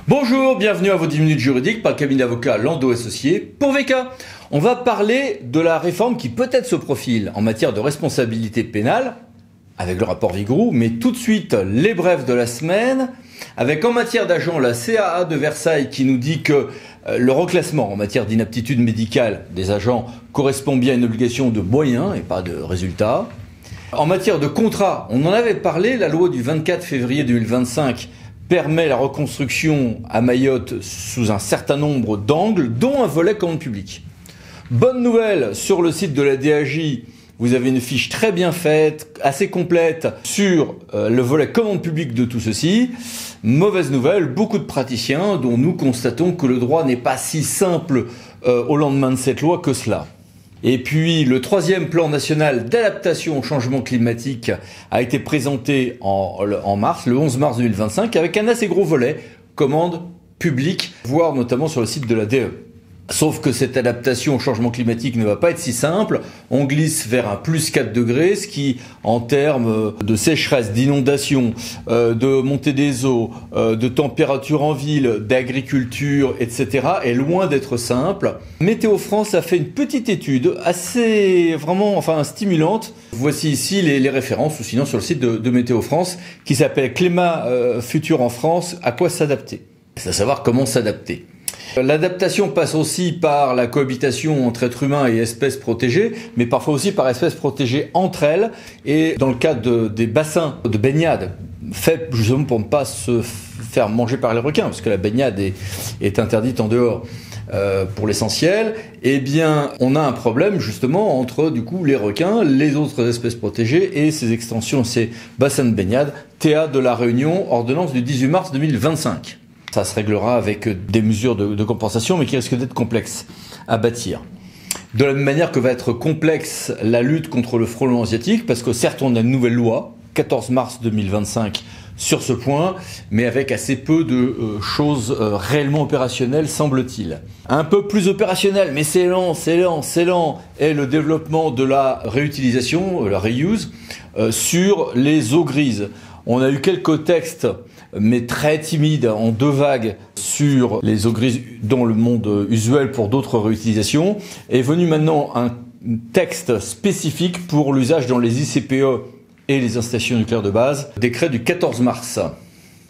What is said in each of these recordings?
Bonjour, bienvenue à vos 10 minutes juridiques par le cabinet d'avocats Landau Associés pour VK. On va parler de la réforme qui peut-être se profile en matière de responsabilité pénale avec le rapport Vigouroux, mais tout de suite les brefs de la semaine avec en matière d'agents la CAA de Versailles qui nous dit que le reclassement en matière d'inaptitude médicale des agents correspond bien à une obligation de moyens et pas de résultats. En matière de contrat, on en avait parlé, la loi du 24 février 2025 permet la reconstruction à Mayotte sous un certain nombre d'angles, dont un volet commande publique. Bonne nouvelle, sur le site de la DAJ, vous avez une fiche très bien faite, assez complète, sur le volet commande publique de tout ceci. Mauvaise nouvelle, beaucoup de praticiens dont nous constatons que le droit n'est pas si simple au lendemain de cette loi que cela. Et puis, le troisième plan national d'adaptation au changement climatique a été présenté en mars, le 11 mars 2025, avec un assez gros volet, commande publique, voire notamment sur le site de la DE. Sauf que cette adaptation au changement climatique ne va pas être si simple. On glisse vers un plus 4 degrés, ce qui, en termes de sécheresse, d'inondation, de montée des eaux, de température en ville, d'agriculture, etc., est loin d'être simple. Météo France a fait une petite étude assez, stimulante. Voici ici les références, ou sinon sur le site de Météo France, qui s'appelle Climat futur en France, à quoi s'adapter. C'est à savoir comment s'adapter. L'adaptation passe aussi par la cohabitation entre êtres humains et espèces protégées, mais parfois aussi par espèces protégées entre elles. Et dans le cas des bassins de baignade, faits justement pour ne pas se faire manger par les requins, parce que la baignade est interdite en dehors pour l'essentiel, eh bien on a un problème justement entre du coup les requins, les autres espèces protégées et ces extensions, ces bassins de baignade. TA de la Réunion, ordonnance du 18 mars 2025. Ça se réglera avec des mesures de compensation, mais qui risquent d'être complexes à bâtir. De la même manière que va être complexe la lutte contre le frelon asiatique, parce que certes on a une nouvelle loi, 14 mars 2025, sur ce point, mais avec assez peu de choses réellement opérationnelles, semble-t-il. Un peu plus opérationnel, mais c'est lent, est le développement de la réutilisation, la reuse, sur les eaux grises. On a eu quelques textes, mais très timides, en 2 vagues, sur les eaux grises dans le monde usuel pour d'autres réutilisations. Est venu maintenant un texte spécifique pour l'usage dans les ICPE et les installations nucléaires de base, décret du 14 mars.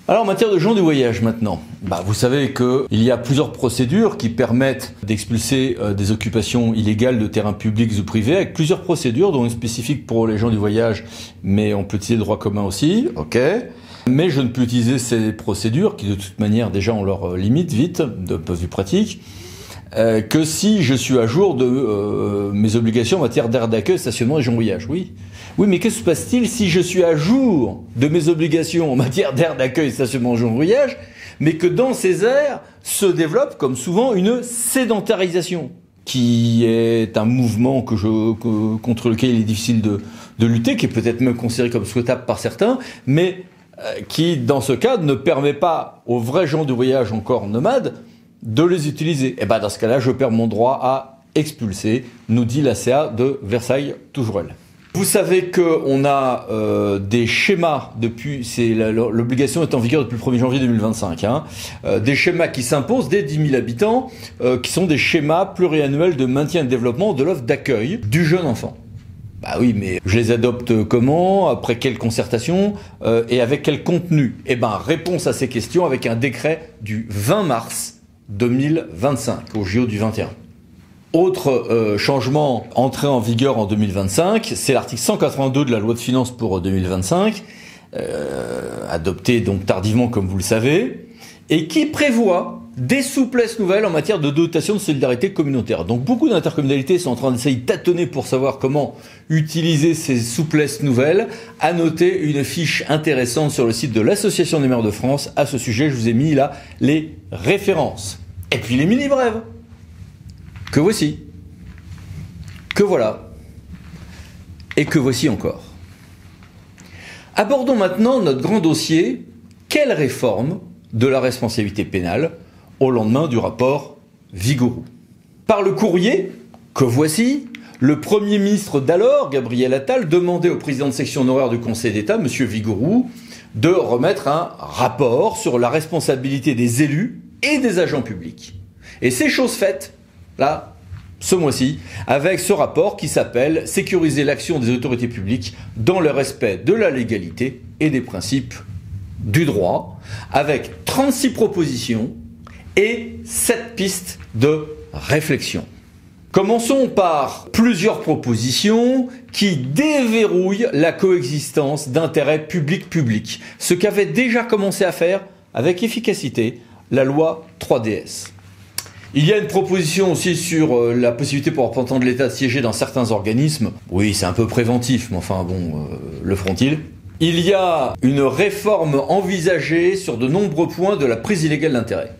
Alors en matière de gens du voyage maintenant, vous savez qu'il y a plusieurs procédures qui permettent d'expulser des occupations illégales de terrains publics ou privés, avec plusieurs procédures, dont une spécifique pour les gens du voyage, mais on peut utiliser le droit commun aussi, ok. Mais je ne peux utiliser ces procédures, qui de toute manière déjà ont leurs limites vite, de point de vue pratique, que si je suis à jour de mes obligations en matière d'aire d'accueil, stationnement et gens du voyage, oui. Oui, mais que se passe-t-il si je suis à jour de mes obligations en matière d'aire d'accueil, stationnement et gens du voyage, mais que dans ces aires se développe, comme souvent, une sédentarisation, qui est un mouvement contre lequel il est difficile de lutter, qui est peut-être même considéré comme souhaitable par certains, mais qui, dans ce cas, ne permet pas aux vrais gens du voyage encore nomades de les utiliser. Et dans ce cas-là, je perds mon droit à expulser, nous dit la CA de Versailles, toujours elle. Vous savez qu'on a des schémas l'obligation est en vigueur depuis le 1er janvier 2025, des schémas qui s'imposent dès 10 000 habitants, qui sont des schémas pluriannuels de maintien et de développement de l'offre d'accueil du jeune enfant. Oui, mais je les adopte comment, après quelle concertation et avec quel contenu? Réponse à ces questions avec un décret du 20 mars 2025, au JO du 21. Autre changement entré en vigueur en 2025, c'est l'article 182 de la loi de finances pour 2025, adopté donc tardivement comme vous le savez, et qui prévoit des souplesses nouvelles en matière de dotation de solidarité communautaire. Donc beaucoup d'intercommunalités sont en train d'essayer de tâtonner pour savoir comment utiliser ces souplesses nouvelles. À noter une fiche intéressante sur le site de l'Association des maires de France. À ce sujet, je vous ai mis là les références. Et puis les mini-brèves. Que voici. Que voilà. Et que voici encore. Abordons maintenant notre grand dossier. Quelle réforme de la responsabilité pénale au lendemain du rapport Vigouroux? Par le courrier que voici, le Premier ministre d'alors, Gabriel Attal, demandait au président de section honoraire du Conseil d'État, M. Vigouroux, de remettre un rapport sur la responsabilité des élus et des agents publics. Et c'est chose faite, là, ce mois-ci, avec ce rapport qui s'appelle « Sécuriser l'action des autorités publiques dans le respect de la légalité et des principes du droit », avec 36 propositions et 7 pistes de réflexion. Commençons par plusieurs propositions qui déverrouillent la coexistence d'intérêts public-public, ce qu'avait déjà commencé à faire avec efficacité la loi 3DS. Il y a une proposition aussi sur la possibilité pour un représentant de l'État de siéger dans certains organismes. Oui, c'est un peu préventif, mais enfin bon, le feront-ils ? Il y a une réforme envisagée sur de nombreux points de la prise illégale d'intérêt.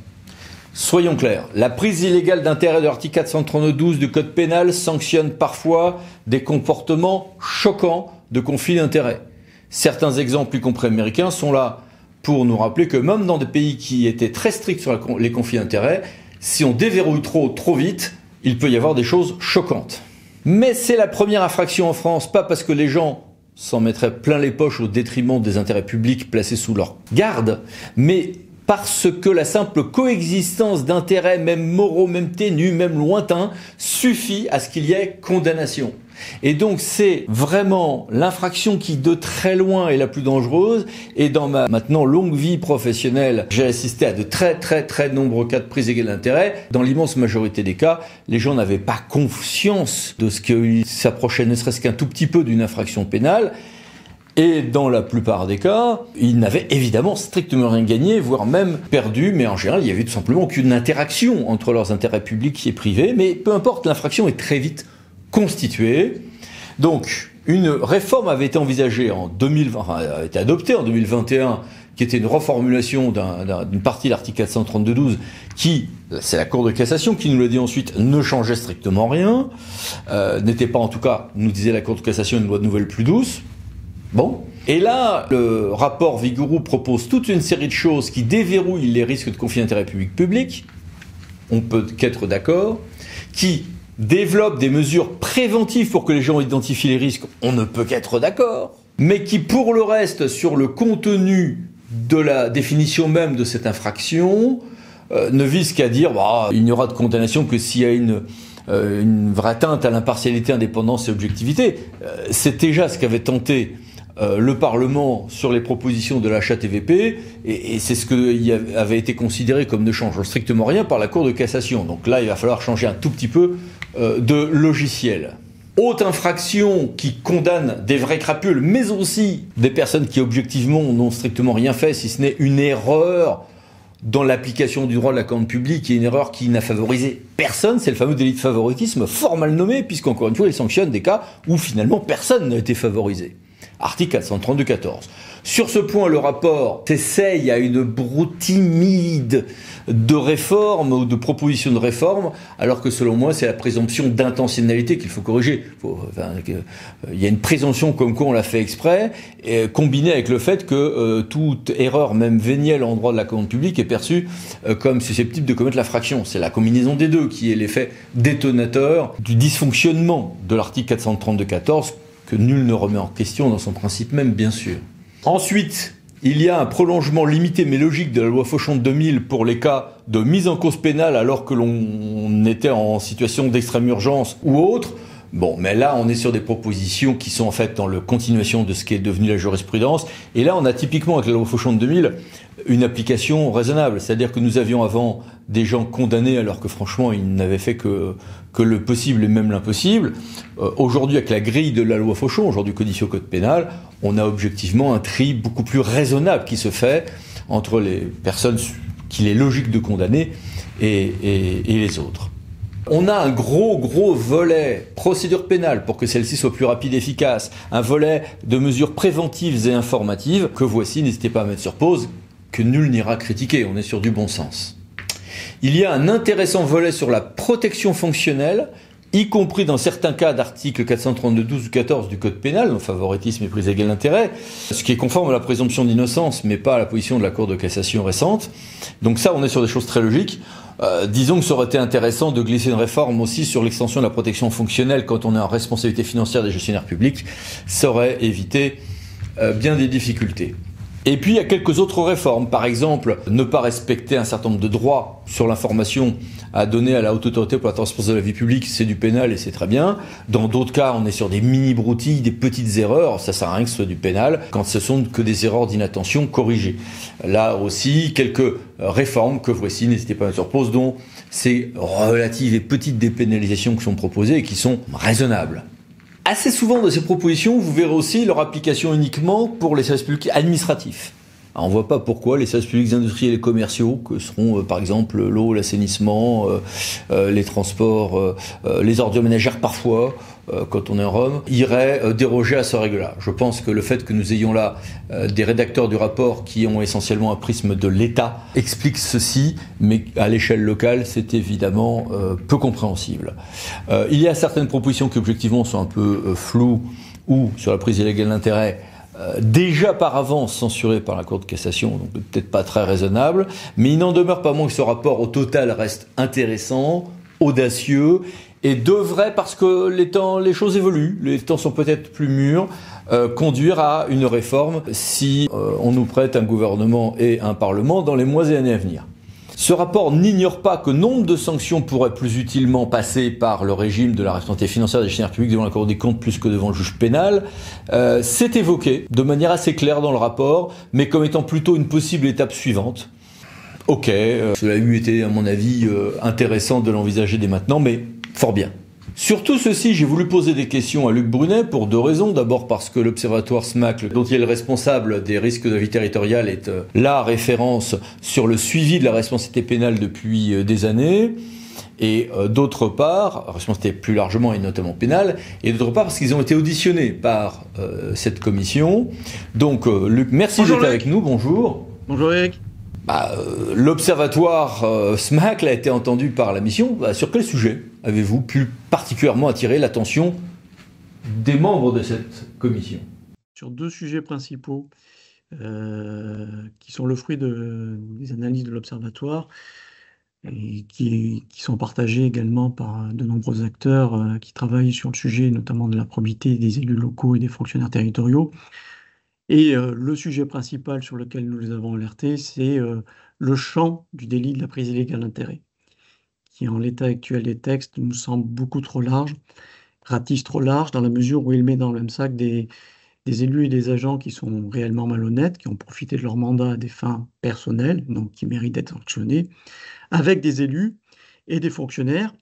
Soyons clairs, la prise illégale d'intérêt de l'article 432-12 du Code pénal sanctionne parfois des comportements choquants de conflits d'intérêts. Certains exemples, y compris américains, sont là pour nous rappeler que même dans des pays qui étaient très stricts sur les conflits d'intérêts, si on déverrouille trop vite, il peut y avoir des choses choquantes. Mais c'est la première infraction en France, pas parce que les gens s'en mettraient plein les poches au détriment des intérêts publics placés sous leur garde, mais parce que la simple coexistence d'intérêts, même moraux, même ténus, même lointains, suffit à ce qu'il y ait condamnation. Et donc c'est vraiment l'infraction qui de très loin est la plus dangereuse. Et dans ma maintenant longue vie professionnelle, j'ai assisté à de très nombreux cas de prise illégale d'intérêt. Dans l'immense majorité des cas, les gens n'avaient pas conscience de ce qu'ils s'approchaient ne serait-ce qu'un tout petit peu d'une infraction pénale. Et dans la plupart des cas, ils n'avaient évidemment strictement rien gagné, voire même perdu, mais en général, il n'y avait tout simplement aucune interaction entre leurs intérêts publics et privés, mais peu importe, l'infraction est très vite constituée. Donc, une réforme avait été envisagée en 2020, enfin, a été adoptée en 2021, qui était une reformulation d'une partie de l'article 432-12, qui, c'est la Cour de cassation qui nous l'a dit ensuite, ne changeait strictement rien, n'était pas en tout cas, nous disait la Cour de cassation, une loi de nouvelle plus douce. Bon. Et là, le rapport Vigouroux propose toute une série de choses qui déverrouillent les risques de conflit d'intérêt public-public, on peut qu'être d'accord, qui développe des mesures préventives pour que les gens identifient les risques, on ne peut qu'être d'accord, mais qui pour le reste, sur le contenu de la définition même de cette infraction, ne vise qu'à dire il n'y aura de condamnation que s'il y a une vraie atteinte à l'impartialité, indépendance et objectivité. C'est déjà ce qu'avait tenté le Parlement sur les propositions de la HATVP, et c'est ce qui avait été considéré comme ne changeant strictement rien par la Cour de cassation. Donc là, il va falloir changer un tout petit peu de logiciel. Autre infraction qui condamne des vrais crapules, mais aussi des personnes qui objectivement n'ont strictement rien fait, si ce n'est une erreur dans l'application du droit de la commande publique, et une erreur qui n'a favorisé personne, c'est le fameux délit de favoritisme, fort mal nommé, puisqu'encore une fois, il sanctionne des cas où finalement personne n'a été favorisé. Article 432-14. Sur ce point, le rapport s'essaye à une broutimide de réforme ou de propositions de réforme, alors que selon moi, c'est la présomption d'intentionnalité qu'il faut corriger. Il y a une présomption comme quoi on l'a fait exprès, combinée avec le fait que toute erreur, même vénielle en droit de la commande publique, est perçue comme susceptible de commettre l'infraction. C'est la combinaison des deux qui est l'effet détonateur du dysfonctionnement de l'article 432-14, que nul ne remet en question dans son principe même, bien sûr. Ensuite, il y a un prolongement limité mais logique de la loi Fauchon de 2000 pour les cas de mise en cause pénale alors que l'on était en situation d'extrême urgence ou autre. Bon, mais là, on est sur des propositions qui sont en fait dans la continuation de ce qui est devenu la jurisprudence. Et là, on a typiquement, avec la loi Fauchon de 2000, une application raisonnable. C'est-à-dire que nous avions avant des gens condamnés alors que franchement, ils n'avaient fait que le possible et même l'impossible. Aujourd'hui, avec la grille de la loi Fauchon, aujourd'hui codifiée au code pénal, on a objectivement un tri beaucoup plus raisonnable qui se fait entre les personnes qu'il est logique de condamner et les autres. On a un gros volet procédure pénale pour que celle-ci soit plus rapide et efficace, un volet de mesures préventives et informatives que voici, n'hésitez pas à mettre sur pause, que nul n'ira critiquer, on est sur du bon sens. Il y a un intéressant volet sur la protection fonctionnelle, y compris dans certains cas d'articles 432-12 ou 14 du Code pénal, donc favoritisme et prise égale d'intérêt, ce qui est conforme à la présomption d'innocence, mais pas à la position de la Cour de cassation récente. Donc ça, on est sur des choses très logiques. Disons que ça aurait été intéressant de glisser une réforme aussi sur l'extension de la protection fonctionnelle quand on est en responsabilité financière des gestionnaires publics. Ça aurait évité bien des difficultés. Et puis il y a quelques autres réformes. Par exemple, ne pas respecter un certain nombre de droits sur l'information à donner à la haute autorité pour la transparence de la vie publique, c'est du pénal et c'est très bien. Dans d'autres cas, on est sur des mini-broutilles, des petites erreurs. Ça sert à rien que ce soit du pénal quand ce sont que des erreurs d'inattention corrigées. Là aussi, quelques réformes que voici, n'hésitez pas à mettre sur pause, dont ces relatives et petites dépénalisations qui sont proposées et qui sont raisonnables. Assez souvent de ces propositions, vous verrez aussi leur application uniquement pour les services publics administratifs. Alors, on ne voit pas pourquoi les services publics industriels et commerciaux, que seront par exemple l'eau, l'assainissement, les transports, les ordures ménagères parfois, quand on est en Rome, iraient déroger à ce règle-là. Je pense que le fait que nous ayons là des rédacteurs du rapport qui ont essentiellement un prisme de l'État explique ceci, mais à l'échelle locale, c'est évidemment peu compréhensible. Il y a certaines propositions qui objectivement sont un peu floues ou sur la prise illégale d'intérêt, déjà par avance censuré par la Cour de cassation, donc peut-être pas très raisonnable, mais il n'en demeure pas moins que ce rapport au total reste intéressant, audacieux, et devrait, parce que les choses évoluent, les temps sont peut-être plus mûrs, conduire à une réforme si on nous prête un gouvernement et un parlement dans les mois et années à venir. Ce rapport n'ignore pas que nombre de sanctions pourraient plus utilement passer par le régime de la responsabilité financière des gestionnaires publics devant la Cour des comptes plus que devant le juge pénal. C'est évoqué de manière assez claire dans le rapport, mais comme étant plutôt une possible étape suivante. Ok, cela eût été à mon avis intéressant de l'envisager dès maintenant, mais fort bien. Sur tout ceci, j'ai voulu poser des questions à Luc Brunet pour deux raisons. D'abord parce que l'Observatoire SMAC, dont il est le responsable des risques de la vie territoriale, est la référence sur le suivi de la responsabilité pénale depuis des années. Et d'autre part, responsabilité plus largement et notamment pénale, et d'autre part parce qu'ils ont été auditionnés par cette commission. Donc Luc, merci d'être avec nous, bonjour. Bonjour Eric. L'Observatoire SMAC a été entendu par la mission. Sur quel sujet avez-vous pu particulièrement attirer l'attention des membres de cette commission? Sur deux sujets principaux qui sont le fruit des analyses de l'Observatoire et qui sont partagés également par de nombreux acteurs qui travaillent sur le sujet, notamment de la probité des élus locaux et des fonctionnaires territoriaux. Et le sujet principal sur lequel nous les avons alertés, c'est le champ du délit de la prise illégale d'intérêt, qui en l'état actuel des textes nous semble beaucoup trop large, ratisse trop large, dans la mesure où il met dans le même sac des élus et des agents qui sont réellement malhonnêtes, qui ont profité de leur mandat à des fins personnelles, donc qui méritent d'être sanctionnés, avec des élus et des fonctionnaires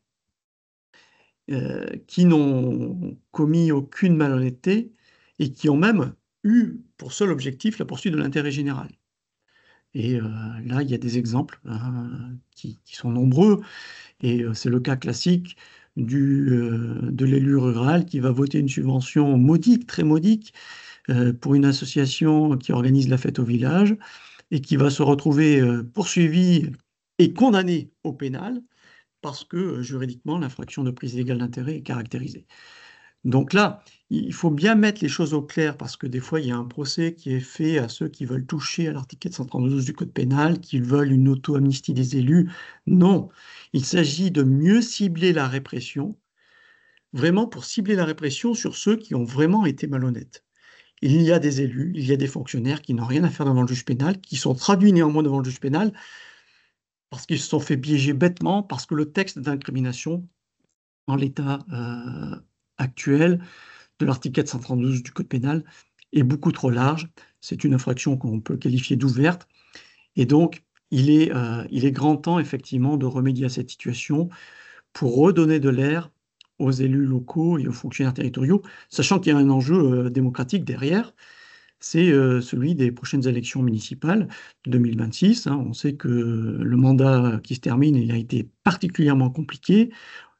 qui n'ont commis aucune malhonnêteté et qui ont même eu pour seul objectif la poursuite de l'intérêt général. Et là, il y a des exemples qui sont nombreux, et c'est le cas classique de l'élu rural qui va voter une subvention modique, très modique, pour une association qui organise la fête au village, et qui va se retrouver poursuivi et condamné au pénal, parce que juridiquement, l'infraction de prise illégale d'intérêt est caractérisée. Donc là, il faut bien mettre les choses au clair parce que des fois, il y a un procès qui est fait à ceux qui veulent toucher à l'article 432 du Code pénal, qui veulent une auto-amnistie des élus. Non, il s'agit de mieux cibler la répression, vraiment pour cibler la répression sur ceux qui ont vraiment été malhonnêtes. Il y a des élus, il y a des fonctionnaires qui n'ont rien à faire devant le juge pénal, qui sont traduits néanmoins devant le juge pénal parce qu'ils se sont fait piéger bêtement, parce que le texte d'incrimination, en l'état actuel de l'article 432 du Code pénal est beaucoup trop large. C'est une infraction qu'on peut qualifier d'ouverte. Et donc, il est grand temps, effectivement, de remédier à cette situation pour redonner de l'air aux élus locaux et aux fonctionnaires territoriaux, sachant qu'il y a un enjeu démocratique derrière. C'est celui des prochaines élections municipales de 2026. On sait que le mandat qui se termine, il a été particulièrement compliqué.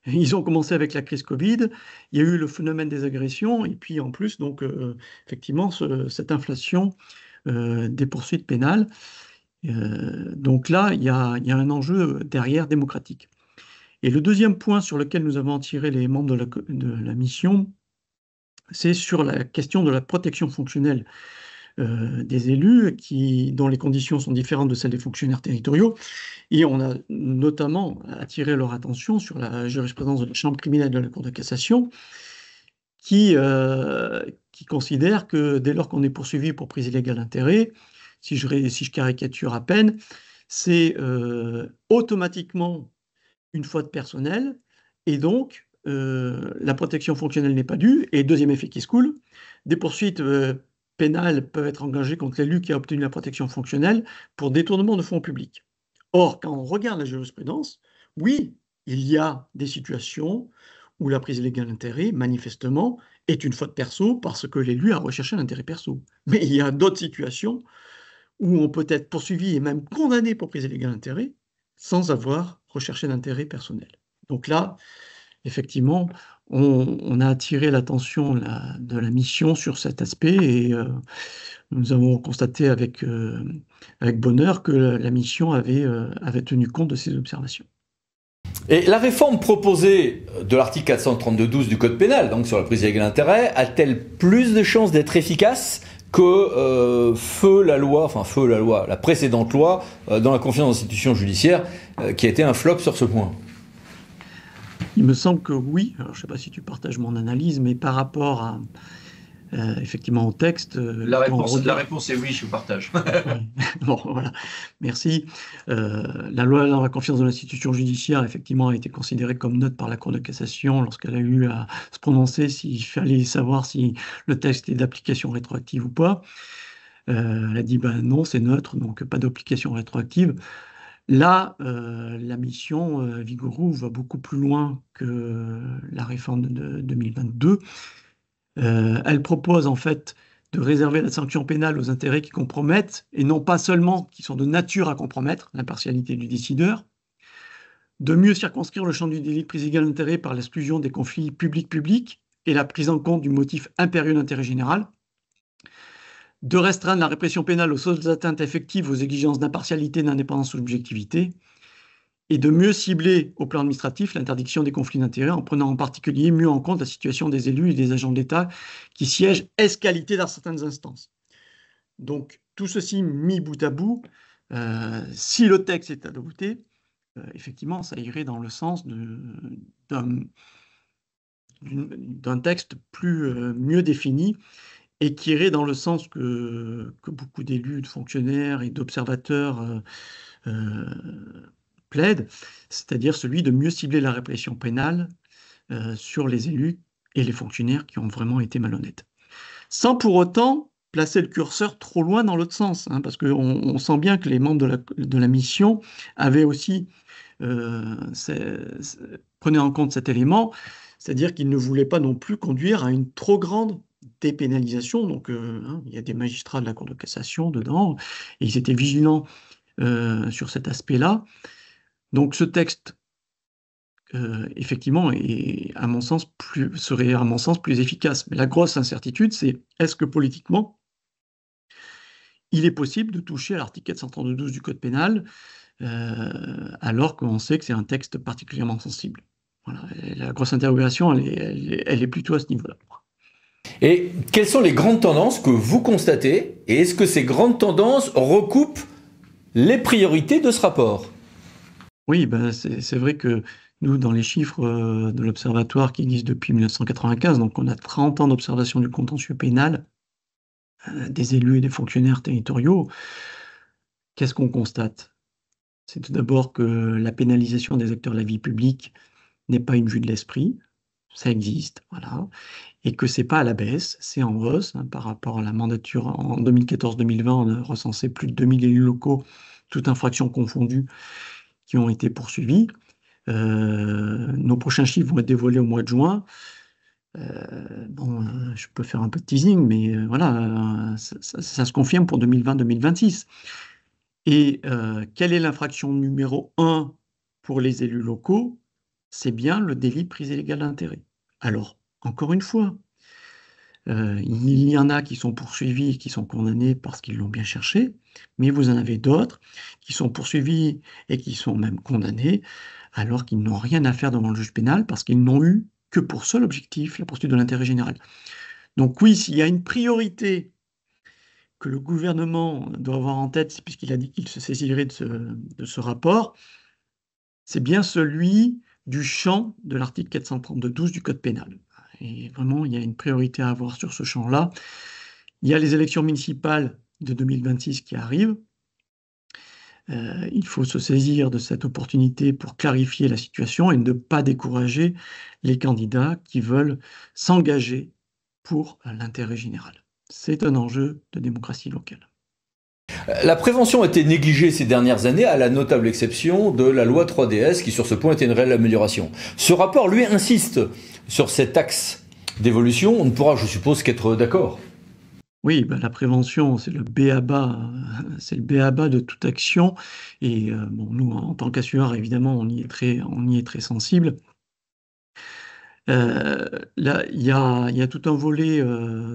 Ils ont commencé avec la crise Covid, il y a eu le phénomène des agressions, et puis en plus, donc, effectivement, cette inflation des poursuites pénales. Donc là, il y a un enjeu derrière démocratique. Et le deuxième point sur lequel nous avons tiré les membres de la mission, c'est sur la question de la protection fonctionnelle des élus dont les conditions sont différentes de celles des fonctionnaires territoriaux. Et on a notamment attiré leur attention sur la jurisprudence de la Chambre criminelle de la Cour de cassation qui considère que dès lors qu'on est poursuivi pour prise illégale d'intérêt, si je caricature à peine, c'est automatiquement une faute personnelle, et donc la protection fonctionnelle n'est pas due. Et deuxième effet qui se coule, des poursuites pénales peuvent être engagées contre l'élu qui a obtenu la protection fonctionnelle pour détournement de fonds publics. Or, quand on regarde la jurisprudence, oui, il y a des situations où la prise illégale d'intérêt, manifestement, est une faute perso parce que l'élu a recherché un intérêt perso. Mais il y a d'autres situations où on peut être poursuivi et même condamné pour prise illégale d'intérêt sans avoir recherché d'intérêt personnel. Donc là, effectivement, on a attiré l'attention de la mission sur cet aspect et nous avons constaté avec bonheur que la mission avait tenu compte de ces observations. Et la réforme proposée de l'article 432-12 du Code pénal, donc sur la prise illégale d'intérêt, a-t-elle plus de chances d'être efficace que la précédente loi dans la confiance dans l'institution judiciaire, qui a été un flop sur ce point? Il me semble que oui. Alors, je ne sais pas si tu partages mon analyse, mais par rapport à, effectivement au texte... La réponse est oui, je partage. Bon, voilà, merci. La loi dans la confiance de l'institution judiciaire, effectivement, a été considérée comme neutre par la Cour de cassation lorsqu'elle a eu à se prononcer s'il fallait savoir si le texte est d'application rétroactive ou pas. Elle a dit, ben non, c'est neutre, donc pas d'application rétroactive. Là, la mission Vigouroux va beaucoup plus loin que la réforme de 2022. Elle propose en fait de réserver la sanction pénale aux intérêts qui compromettent, et non pas seulement qui sont de nature à compromettre l'impartialité du décideur, de mieux circonscrire le champ du délit de prise illégale d'intérêt par l'exclusion des conflits public-public et la prise en compte du motif impérieux d'intérêt général, de restreindre la répression pénale aux seules atteintes effectives aux exigences d'impartialité, d'indépendance ou d'objectivité, et de mieux cibler au plan administratif l'interdiction des conflits d'intérêts en prenant en particulier mieux en compte la situation des élus et des agents de l'État qui siègent ès-qualité dans certaines instances. Donc, tout ceci mis bout à bout, si le texte est adopté, effectivement, ça irait dans le sens d'un texte mieux défini et qui irait dans le sens que beaucoup d'élus, de fonctionnaires et d'observateurs plaident, c'est-à-dire celui de mieux cibler la répression pénale sur les élus et les fonctionnaires qui ont vraiment été malhonnêtes. Sans pour autant placer le curseur trop loin dans l'autre sens, hein, parce qu'on sent bien que les membres de la mission avaient aussi prenaient en compte cet élément, c'est-à-dire qu'ils ne voulaient pas non plus conduire à une trop grande dépénalisation. Donc, il y a des magistrats de la Cour de cassation dedans, et ils étaient vigilants sur cet aspect-là. Donc, ce texte, effectivement, serait à mon sens plus efficace. Mais la grosse incertitude, c'est est-ce que politiquement, il est possible de toucher à l'article 432-12 du Code pénal, alors qu'on sait que c'est un texte particulièrement sensible. Voilà. Et la grosse interrogation, elle est plutôt à ce niveau-là. Et quelles sont les grandes tendances que vous constatez? Et est-ce que ces grandes tendances recoupent les priorités de ce rapport? Oui, ben c'est vrai que nous, dans les chiffres de l'Observatoire qui existe depuis 1995, donc on a 30 ans d'observation du contentieux pénal des élus et des fonctionnaires territoriaux, qu'est-ce qu'on constate? C'est tout d'abord que la pénalisation des acteurs de la vie publique n'est pas une vue de l'esprit, ça existe, voilà, et que c'est pas à la baisse, c'est en hausse, hein, par rapport à la mandature. En 2014-2020, on a recensé plus de 2000 élus locaux, toutes infractions confondues, qui ont été poursuivis. Nos prochains chiffres vont être dévoilés au mois de juin. Je peux faire un peu de teasing, mais voilà, ça se confirme pour 2020-2026. Et quelle est l'infraction numéro 1 pour les élus locaux? C'est bien le délit de prise illégale d'intérêt. Alors, encore une fois, il y en a qui sont poursuivis, qui sont condamnés parce qu'ils l'ont bien cherché, mais vous en avez d'autres qui sont poursuivis et qui sont même condamnés alors qu'ils n'ont rien à faire devant le juge pénal parce qu'ils n'ont eu que pour seul objectif la poursuite de l'intérêt général. Donc oui, s'il y a une priorité que le gouvernement doit avoir en tête, puisqu'il a dit qu'il se saisirait de ce rapport, c'est bien celui du champ de l'article 432-12 du Code pénal. Et vraiment, il y a une priorité à avoir sur ce champ-là. Il y a les élections municipales de 2026 qui arrivent. Il faut se saisir de cette opportunité pour clarifier la situation et ne pas décourager les candidats qui veulent s'engager pour l'intérêt général. C'est un enjeu de démocratie locale. La prévention a été négligée ces dernières années, à la notable exception de la loi 3DS, qui sur ce point était une réelle amélioration. Ce rapport, lui, insiste sur cet axe d'évolution. On ne pourra, je suppose, qu'être d'accord. Oui, la prévention, c'est le b.a.-ba de toute action. Et nous, en tant qu'assureurs, évidemment, on y est très sensible. Là, il y a tout un volet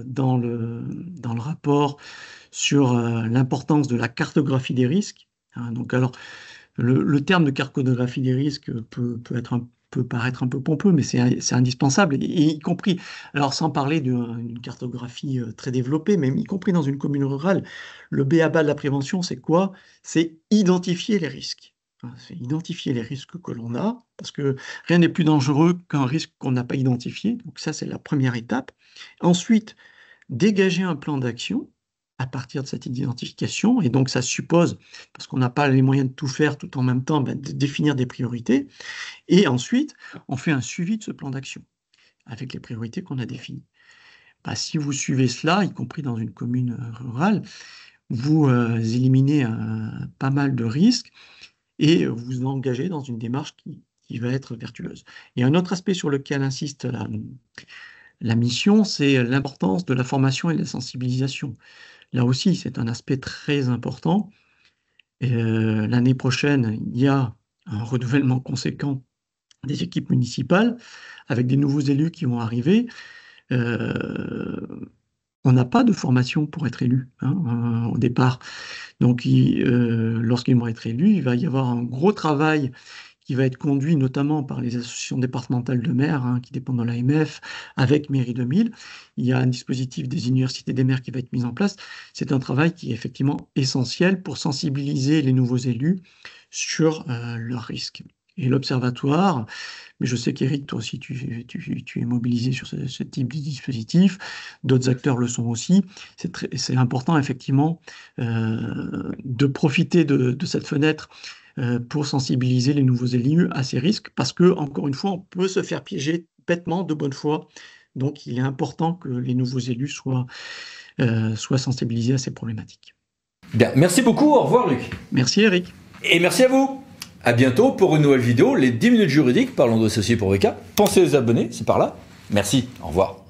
dans le rapport sur l'importance de la cartographie des risques. Donc, alors, le terme de cartographie des risques peut paraître un peu pompeux, mais c'est indispensable, et y compris, alors sans parler d'une cartographie très développée, mais y compris dans une commune rurale, le b.a.-ba de la prévention, c'est quoi? C'est identifier les risques. C'est identifier les risques que l'on a, parce que rien n'est plus dangereux qu'un risque qu'on n'a pas identifié. Donc ça, c'est la première étape. Ensuite, dégager un plan d'action à partir de cette identification, et donc ça suppose, parce qu'on n'a pas les moyens de tout faire tout en même temps, de définir des priorités, et ensuite, on fait un suivi de ce plan d'action, avec les priorités qu'on a définies. Si vous suivez cela, y compris dans une commune rurale, vous éliminez pas mal de risques, et vous vous engagez dans une démarche qui va être vertueuse. Et un autre aspect sur lequel insiste la mission, c'est l'importance de la formation et de la sensibilisation. Là aussi, c'est un aspect très important. L'année prochaine, il y a un renouvellement conséquent des équipes municipales, avec des nouveaux élus qui vont arriver. On n'a pas de formation pour être élu au départ. Donc, lorsqu'ils vont être élus, il va y avoir un gros travail qui va être conduit notamment par les associations départementales de maires qui dépendent de l'AMF, avec Mairie 2000. Il y a un dispositif des universités des maires qui va être mis en place. C'est un travail qui est effectivement essentiel pour sensibiliser les nouveaux élus sur leurs risques. Et l'Observatoire, mais je sais qu'Éric, toi aussi, tu es mobilisé sur ce type de dispositif, d'autres acteurs le sont aussi. C'est important, effectivement, de profiter de cette fenêtre pour sensibiliser les nouveaux élus à ces risques, parce que, encore une fois, on peut se faire piéger bêtement de bonne foi. Donc, il est important que les nouveaux élus soient sensibilisés à ces problématiques. Bien, merci beaucoup, au revoir Luc. Merci Eric. Et merci à vous. À bientôt pour une nouvelle vidéo, les 10 minutes juridiques, parlons d'associés pour VK. Pensez à vous abonner, c'est par là. Merci, au revoir.